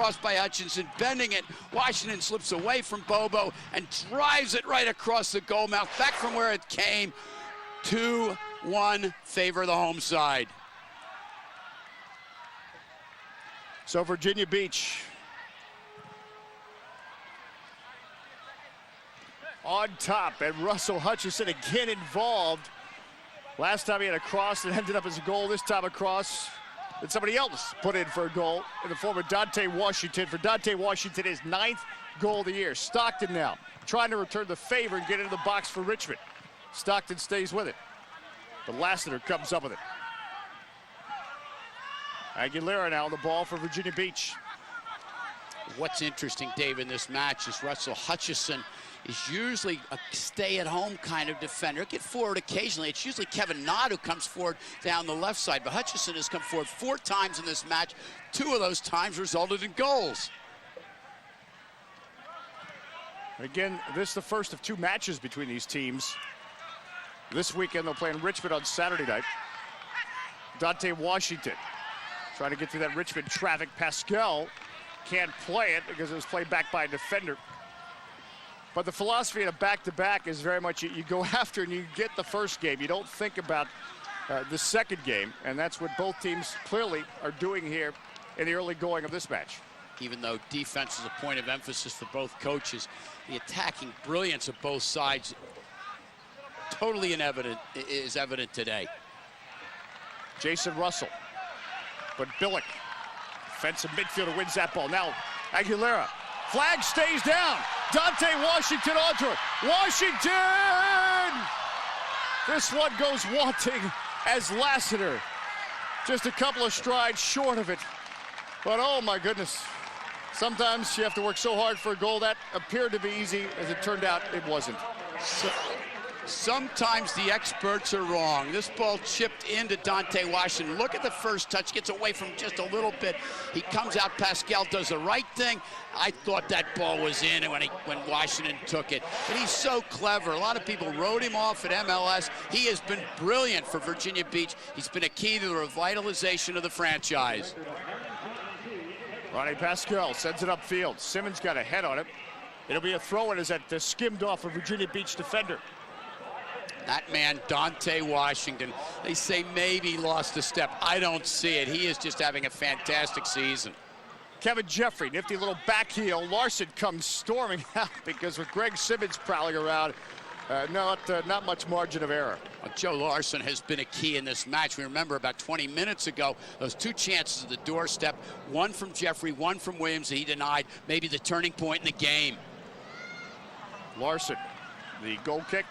cross by Hutchinson, bending it. Washington slips away from Bobo and drives it right across the goal mouth, back from where it came. 2-1 favor the home side. So Virginia Beach on top, and Russell Hutchinson again involved. Last time he had a cross that ended up as a goal. This time a cross that somebody else put in for a goal in the form of Dante Washington. For Dante Washington, his 9th goal of the year. Stockton now trying to return the favor and get into the box for Richmond. Stockton stays with it, but Lassiter comes up with it. Aguilera now on the ball for Virginia Beach. What's interesting, Dave, in this match is Russell Hutchinson is usually a stay-at-home kind of defender. He'll get forward occasionally. It's usually Kevin Nod who comes forward down the left side, but Hutchinson has come forward 4 times in this match. 2 of those times resulted in goals. Again, this is the first of 2 matches between these teams. This weekend they'll play in Richmond on Saturday night. Dante Washington trying to get through that Richmond traffic. Pascal can't play it because it was played back by a defender. But the philosophy in a back-to-back is very much you go after and you get the first game. You don't think about the second game, and that's what both teams clearly are doing here in the early going of this match. Even though defense is a point of emphasis for both coaches, the attacking brilliance of both sides totally is evident today. Jason Russell, but Billick, defensive midfielder, wins that ball. Now Aguilera, flag stays down. Dante Washington onto it. Washington! This one goes wanting as Lassiter just a couple of strides short of it. But oh my goodness, sometimes you have to work so hard for a goal. That appeared to be easy. As it turned out, it wasn't. Sometimes the experts are wrong. This ball chipped into Dante Washington. Look at the first touch, gets away from just a little bit. He comes out, Pascal does the right thing. I thought that ball was in when Washington took it. But he's so clever. A lot of people wrote him off at MLS. He has been brilliant for Virginia Beach. He's been a key to the revitalization of the franchise. Ronnie Pascal sends it upfield. Simmons got a head on it. It'll be a throw-in as that skimmed off a Virginia Beach defender. That man, Dante Washington, they say maybe lost a step. I don't see it. He is just having a fantastic season. Kevin Jeffrey, nifty little back heel. Larson comes storming out because with Greg Simmons prowling around, not much margin of error. Well, Joe Larson has been a key in this match. We remember about 20 minutes ago, those 2 chances at the doorstep, one from Jeffrey, one from Williams that he denied, maybe the turning point in the game. Larson, the goal kick.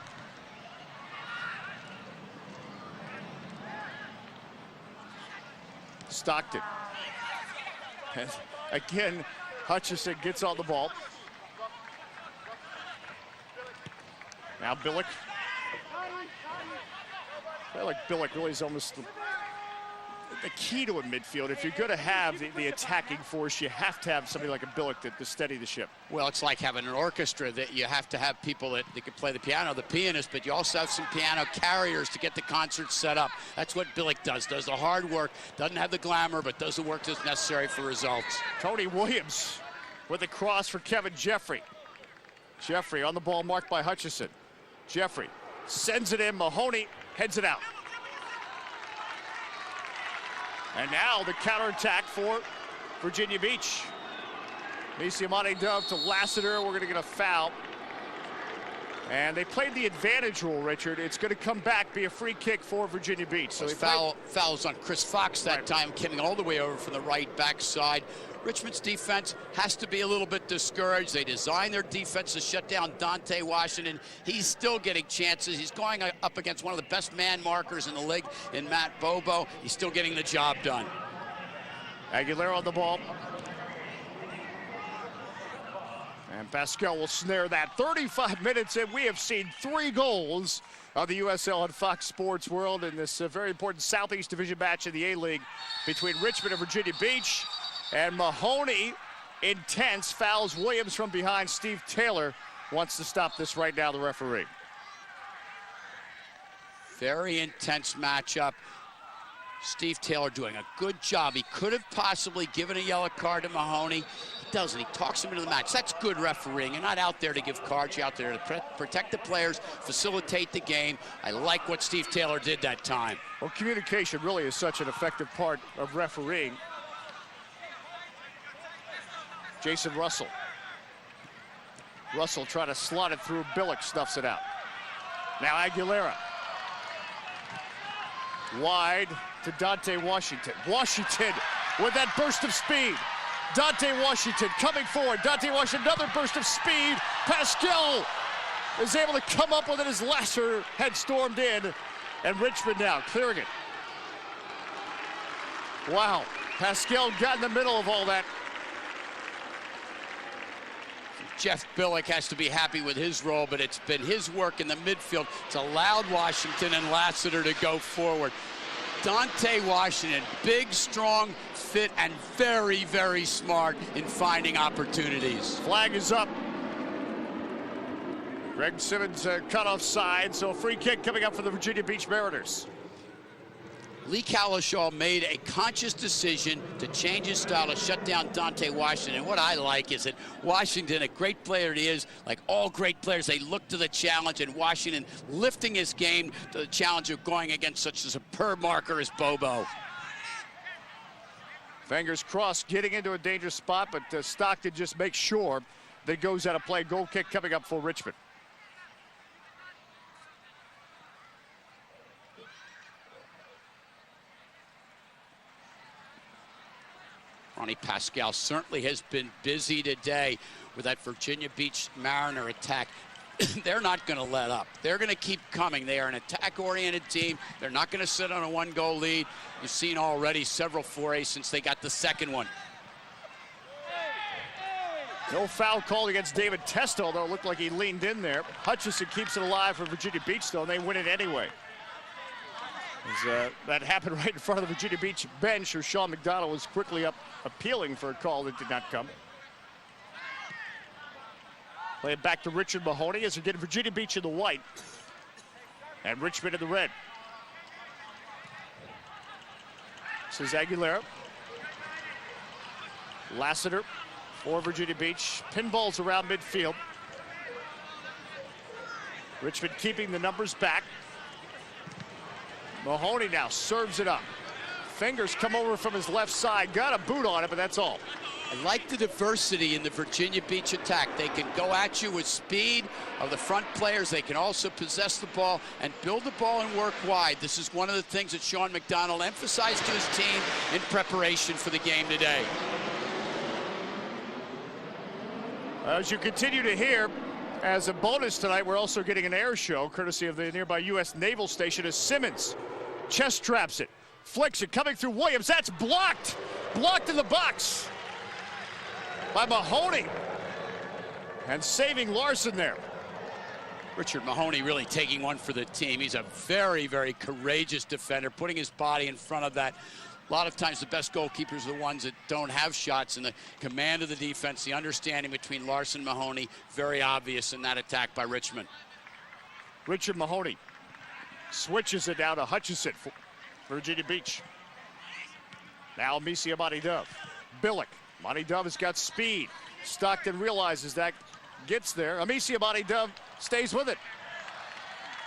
Stockton. And again, Hutchinson gets on the ball. Now Billick. I feel like Billick really is almost the key to a midfield. If you're going to have the attacking force, you have to have somebody like a Billick to steady the ship. Well, it's like having an orchestra that you have to have people that can play the piano, the pianist, but you also have some piano carriers to get the concert set up. That's what Billick does the hard work, doesn't have the glamour, but does the work that's necessary for results. Tony Williams with a cross for Kevin Jeffrey. Jeffrey on the ball marked by Hutchinson. Jeffrey sends it in, Mahoney heads it out. And now the counterattack for Virginia Beach. Misiamani Dove to Lassiter. We're going to get a foul. And they played the advantage rule, Richard. It's going to come back, be a free kick for Virginia Beach. So fouls on Chris Fox that time, coming all the way over from the right backside. Richmond's defense has to be a little bit discouraged. They designed their defense to shut down Dante Washington. He's still getting chances. He's going up against one of the best man markers in the league in Matt Bobo. He's still getting the job done. Aguilera on the ball. And Pascal will snare that. 35 minutes in, we have seen 3 goals of the USL on Fox Sports World in this very important Southeast Division match in the A-League between Richmond and Virginia Beach. And Mahoney, intense, fouls Williams from behind. Steve Taylor wants to stop this right now, the referee. Very intense matchup. Steve Taylor doing a good job. He could have possibly given a yellow card to Mahoney. He doesn't. He talks him into the match. That's good refereeing. You're not out there to give cards. You're out there to protect the players, facilitate the game. I like what Steve Taylor did that time. Well, communication really is such an effective part of refereeing. Jason Russell. Russell trying to slot it through. Billick snuffs it out. Now Aguilera. Wide to Dante Washington. Washington with that burst of speed. Dante Washington coming forward. Dante Washington, another burst of speed. Pascal is able to come up with it as Lasser had stormed in. And Richmond now clearing it. Wow, Pascal got in the middle of all that. Jeff Billick has to be happy with his role, but it's been his work in the midfield. It's allowed Washington and Lassiter to go forward. Dante Washington, big, strong, fit, and very, very smart in finding opportunities. Flag is up. Greg Simmons cut off side, so a free kick coming up for the Virginia Beach Mariners. Lee Calishaw made a conscious decision to change his style to shut down Dante Washington. And what I like is that Washington, a great player he is, like all great players, they look to the challenge, and Washington lifting his game to the challenge of going against such a superb marker as Bobo. Fingers crossed, getting into a dangerous spot, but Stockton just makes sure that it goes out of play. Goal kick coming up for Richmond. Ronnie Pascal certainly has been busy today with that Virginia Beach Mariner attack. They're not going to let up. They're going to keep coming. They are an attack-oriented team. They're not going to sit on a one-goal lead. You've seen already several forays since they got the second one. No foul called against David Testo, although it looked like he leaned in there. Hutchison keeps it alive for Virginia Beach, though, and they win it anyway. That happened right in front of the Virginia Beach bench, where Sean McDonald was quickly up appealing for a call that did not come. Play it back to Richard Mahoney as we get Virginia Beach in the white and Richmond in the red. This is Aguilera. Lassiter for Virginia Beach. Pinballs around midfield. Richmond keeping the numbers back. Mahoney now serves it up. Fingers come over from his left side. Got a boot on it, but that's all. I like the diversity in the Virginia Beach attack. They can go at you with speed of the front players. They can also possess the ball and build the ball and work wide. This is one of the things that Sean McDonald emphasized to his team in preparation for the game today. As you continue to hear, as a bonus tonight, we're also getting an air show courtesy of the nearby U.S. Naval Station as Simmons chest traps it, flicks it, coming through Williams. That's blocked. Blocked in the box by Mahoney. And saving Larson there. Richard Mahoney really taking one for the team. He's a very, very courageous defender, putting his body in front of that. A lot of times the best goalkeepers are the ones that don't have shots, and the command of the defense, the understanding between Larson and Mahoney, very obvious in that attack by Richmond. Richard Mahoney switches it down to Hutchison for Virginia Beach. Now Misi Amadi Dove. Billick. Amadi Dove has got speed. Stockton realizes that, gets there. Amisi Amadi Dove stays with it.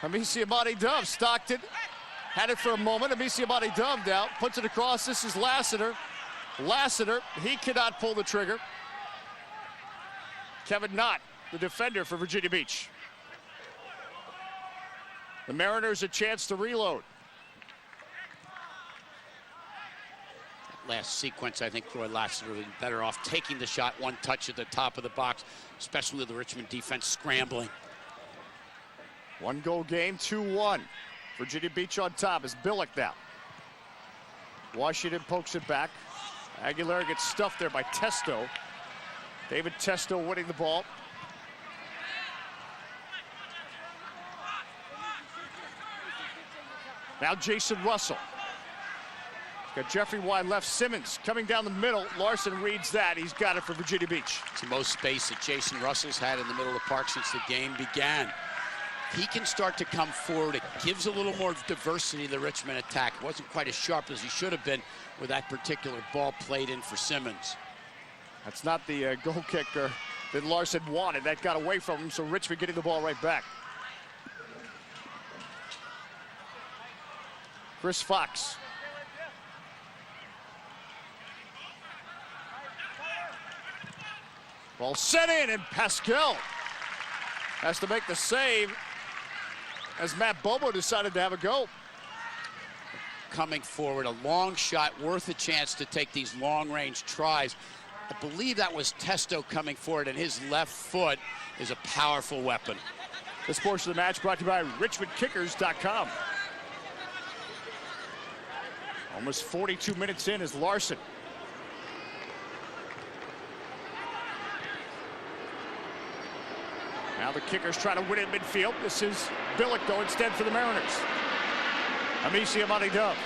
Amisi Amadi Dove. Stockton had it for a moment. Amisi Amadi Dove now puts it across. This is Lassiter. Lassiter, he cannot pull the trigger. Kevin Knott, the defender for Virginia Beach. The Mariners a chance to reload. Last sequence, I think Troy Lassiter would have been better off taking the shot, one touch at the top of the box, especially with the Richmond defense scrambling. One goal game, 2-1. Virginia Beach on top is Billick now. Washington pokes it back. Aguilera gets stuffed there by Testo. David Testo winning the ball. Now Jason Russell. Got Jeffrey wide left. Simmons coming down the middle. Larson reads that. He's got it for Virginia Beach. It's the most space that Jason Russell's had in the middle of the park since the game began. he can start to come forward, it gives a little more diversity to the Richmond attack. It wasn't quite as sharp as he should have been with that particular ball played in for Simmons. That's not the goal kicker that Larson wanted. That got away from him, so Richmond getting the ball right back. Chris Fox. Ball set in, and Pascal has to make the save as Matt Bobo decided to have a go. Coming forward, a long shot, worth a chance to take these long-range tries. I believe that was Testo coming forward, and his left foot is a powerful weapon. This portion of the match brought to you by RichmondKickers.com. Almost 42 minutes in is Larson. Now the kickers try to win it midfield. This is Billick, though, instead for the Mariners. Amici Amadi-Dove.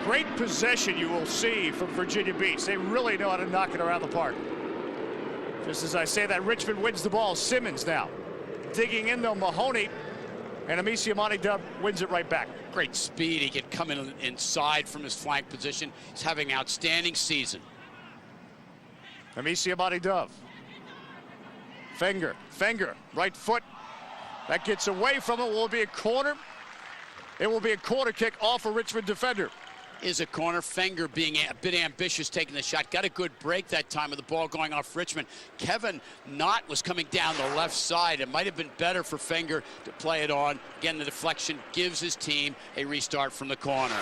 Great possession you will see from Virginia Beach. They really know how to knock it around the park. Just as I say that, Richmond wins the ball. Simmons now digging in, though. Mahoney, and Amici Amadi-Dove wins it right back. Great speed. He can come in inside from his flank position. He's having an outstanding season. Amici Amadi-Dove. Fenger, right foot. That gets away from it. Will it be a corner? It will be a corner kick off a Richmond defender. Is a corner. Fenger being a bit ambitious, taking the shot. Got a good break that time with the ball going off Richmond. Kevin Knott was coming down the left side. It might have been better for Fenger to play it on. Again, the deflection gives his team a restart from the corner.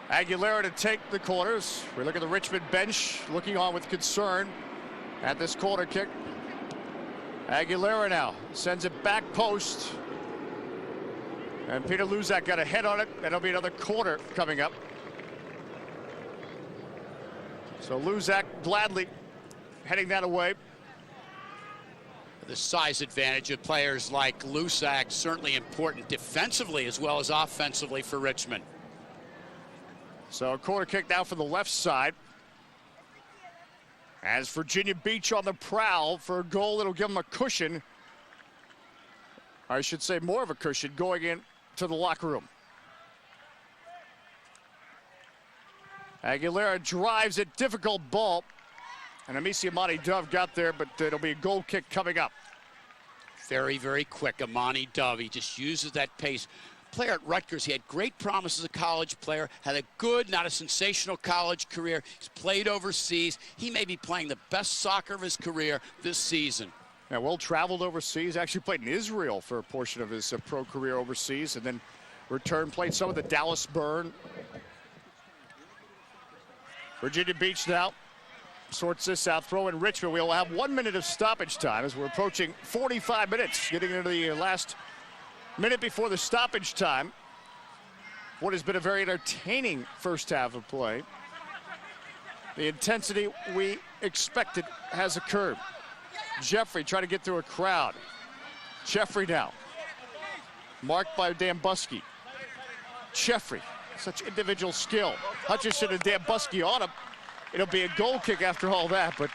Aguilera to take the corners. We look at the Richmond bench looking on with concern at this corner kick. Aguilera now sends it back post. And Peter Luzak got a head on it. That'll be another corner coming up. So Luzak gladly heading that away. The size advantage of players like Luzak certainly important defensively as well as offensively for Richmond. So a corner kick now from the left side. As Virginia Beach on the prowl for a goal that'll give them a cushion. Or I should say more of a cushion going in to the locker room. Aguilera drives it, difficult ball. And Amici Amadi-Dove got there, but it'll be a goal kick coming up. Very, very quick, Amadi-Dove. He just uses that pace. Player at Rutgers, he had great promise as a college player, had a good, not a sensational college career. He's played overseas. He may be playing the best soccer of his career this season. Yeah, well traveled overseas, actually played in Israel for a portion of his pro career overseas, and then returned, played some of the Dallas Burn. Virginia Beach now sorts this out, throw in Richmond. We'll have 1 minute of stoppage time as we're approaching 45 minutes, getting into the last minute before the stoppage time. What has been a very entertaining first half of play. The intensity we expected has occurred. Jeffrey trying to get through a crowd. Jeffrey now. Marked by Dambusky. Jeffrey, such individual skill. Hutchinson and Dambusky on him. It'll be a goal kick after all that, but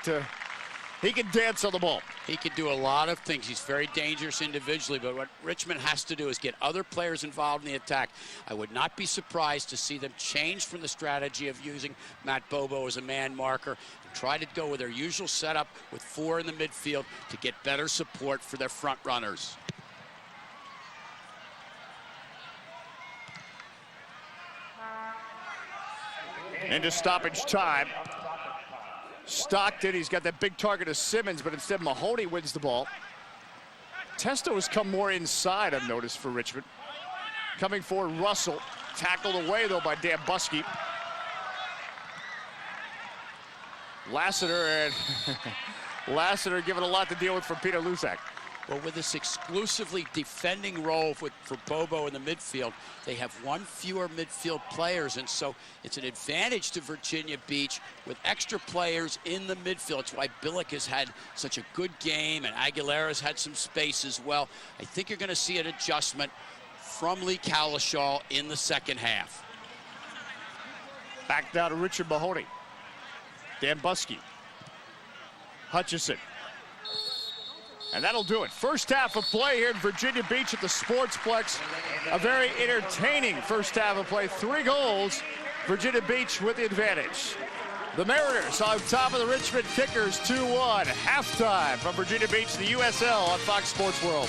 he can dance on the ball. He can do a lot of things. He's very dangerous individually, but what Richmond has to do is get other players involved in the attack. I would not be surprised to see them change from the strategy of using Matt Bobo as a man marker and try to go with their usual setup with 4 in the midfield to get better support for their front runners. Into stoppage time. Stockton, he's got that big target of Simmons, but instead Mahoney wins the ball. Testo has come more inside, I've noticed, for Richmond. Coming forward, Russell. Tackled away, though, by Dambusky. Lassiter, and Lassiter given a lot to deal with from Peter Luzak. Well, with this exclusively defending role for Bobo in the midfield, they have 1 fewer midfield players, and so it's an advantage to Virginia Beach with extra players in the midfield. It's why Billick has had such a good game, and Aguilera's had some space as well. I think you're going to see an adjustment from Lee Cowlishaw in the second half. Back down to Richard Mahoney. Dan Buskey. Hutchison. And that'll do it. First half of play here in Virginia Beach at the Sportsplex. A very entertaining first half of play. 3 goals. Virginia Beach with the advantage. The Mariners on top of the Richmond Kickers 2-1. Halftime from Virginia Beach, the USL on Fox Sports World.